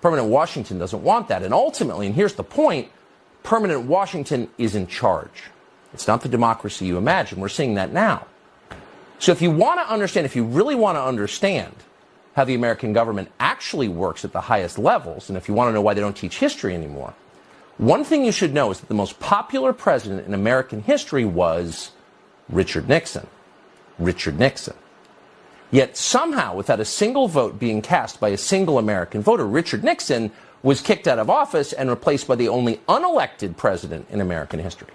Permanent Washington doesn't want that. And ultimately, and here's the point, permanent Washington is in charge. It's not the democracy you imagine. We're seeing that now. So if you want to understand, if you really want to understand how the American government actually works at the highest levels, and if you want to know why they don't teach history anymore, one thing you should know is that the most popular president in American history was Richard Nixon. Richard Nixon. Yet somehow, without a single vote being cast by a single American voter, Richard Nixon was kicked out of office and replaced by the only unelected president in American history.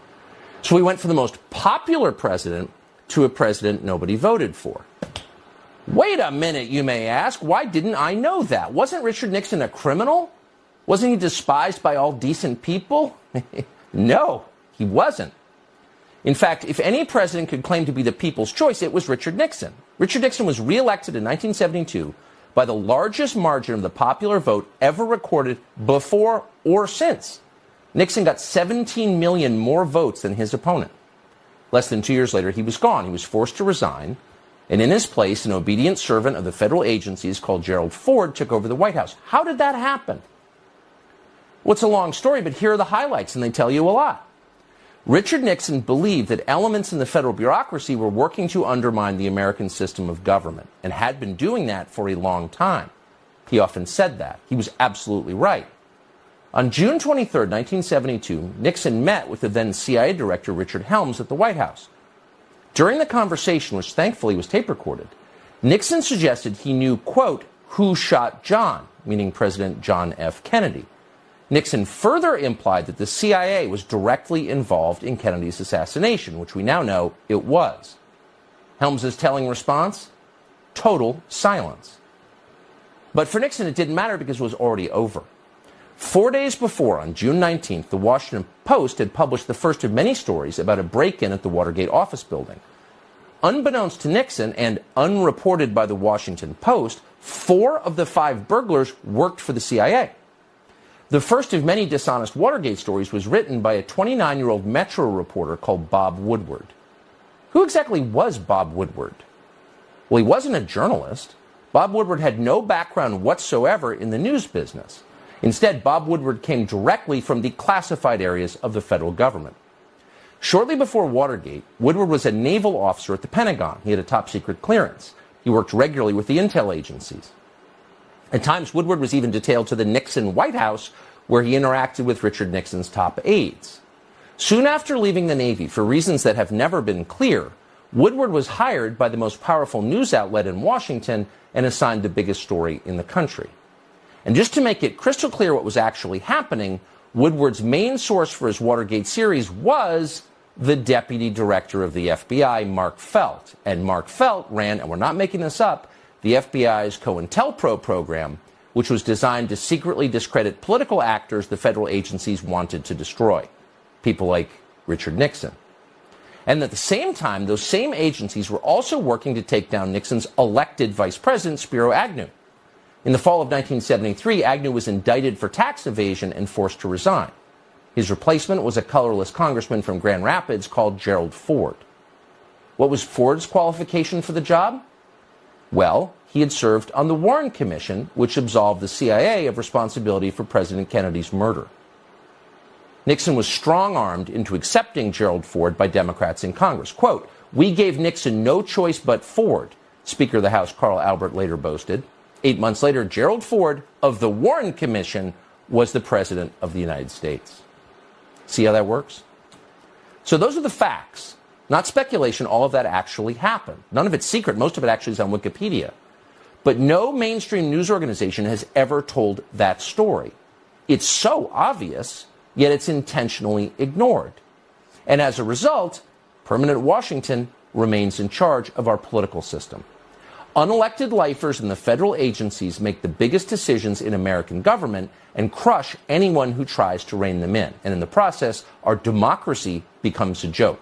So we went from the most popular president to a president nobody voted for. Wait a minute, you may ask. Why didn't I know that? Wasn't Richard Nixon a criminal? Wasn't he despised by all decent people? No, he wasn't. In fact, if any president could claim to be the people's choice, it was Richard Nixon. Richard Nixon was reelected in 1972 by the largest margin of the popular vote ever recorded before or since. Nixon got 17 million more votes than his opponent. Less than 2 years later, he was gone. He was forced to resign. And in his place, an obedient servant of the federal agencies called Gerald Ford took over the White House. How did that happen? Well, it's a long story, but here are the highlights, and they tell you a lot. Richard Nixon believed that elements in the federal bureaucracy were working to undermine the American system of government, and had been doing that for a long time. He often said that. He was absolutely right. On June 23, 1972, Nixon met with the then CIA director Richard Helms at the White House. During the conversation, which thankfully was tape recorded, Nixon suggested he knew, quote, who shot John, meaning President John F. Kennedy. Nixon further implied that the CIA was directly involved in Kennedy's assassination, which we now know it was. Helms's telling response? Total silence. But for Nixon, it didn't matter because it was already over. 4 days before, on June 19th, the Washington Post had published the first of many stories about a break-in at the Watergate office building. Unbeknownst to Nixon and unreported by the Washington Post, 4 of the 5 burglars worked for the CIA. The first of many dishonest Watergate stories was written by a 29-year-old Metro reporter called Bob Woodward. Who exactly was Bob Woodward? Well, he wasn't a journalist. Bob Woodward had no background whatsoever in the news business. Instead, Bob Woodward came directly from the classified areas of the federal government. Shortly before Watergate, Woodward was a naval officer at the Pentagon. He had a top-secret clearance. He worked regularly with the intel agencies. At times, Woodward was even detailed to the Nixon White House, where he interacted with Richard Nixon's top aides. Soon after leaving the Navy, for reasons that have never been clear, Woodward was hired by the most powerful news outlet in Washington and assigned the biggest story in the country. And just to make it crystal clear what was actually happening, Woodward's main source for his Watergate series was the deputy director of the FBI, Mark Felt. And Mark Felt ran, and we're not making this up, the FBI's COINTELPRO program, which was designed to secretly discredit political actors the federal agencies wanted to destroy, people like Richard Nixon. And at the same time, those same agencies were also working to take down Nixon's elected vice president, Spiro Agnew. In the fall of 1973, Agnew was indicted for tax evasion and forced to resign. His replacement was a colorless congressman from Grand Rapids called Gerald Ford. What was Ford's qualification for the job? Well, he had served on the Warren Commission, which absolved the CIA of responsibility for President Kennedy's murder. Nixon was strong-armed into accepting Gerald Ford by Democrats in Congress. Quote, "We gave Nixon no choice but Ford," Speaker of the House Carl Albert later boasted. 8 months later, Gerald Ford of the Warren Commission was the President of the United States. See how that works? So those are the facts, not speculation. All of that actually happened. None of it's secret. Most of it actually is on Wikipedia. But no mainstream news organization has ever told that story. It's so obvious, yet it's intentionally ignored. And as a result, permanent Washington remains in charge of our political system. Unelected lifers in the federal agencies make the biggest decisions in American government and crush anyone who tries to rein them in. And in the process, our democracy becomes a joke.